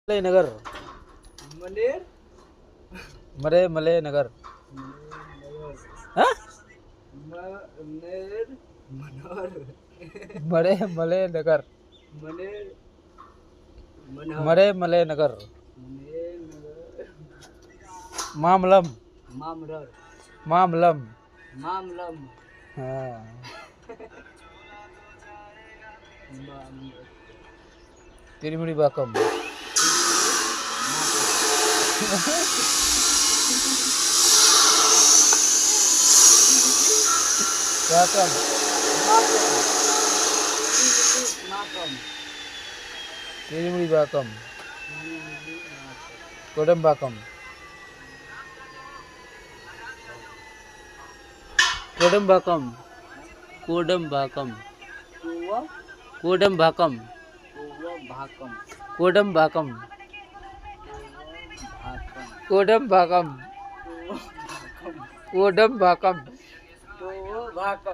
मले नगर मलेर मरे मले नगर हाँ? मनेर मनोर मरे मले नगर मनेर मनोर मरे मले नगर मनेर नगर मामलम मामरर मामलम मामलम हाँ तिरुमुड़ी बाकम बाकम माकम तिरुमुड़ी बाकम कोडम बाकम कोडम बाकम कोडम बाकम कुवा कोडम बाकम कुवा भाकम कोडम बाकम भाकम कोडम बाकम कुवा भाकम कोडम बाकम कुवा भाकम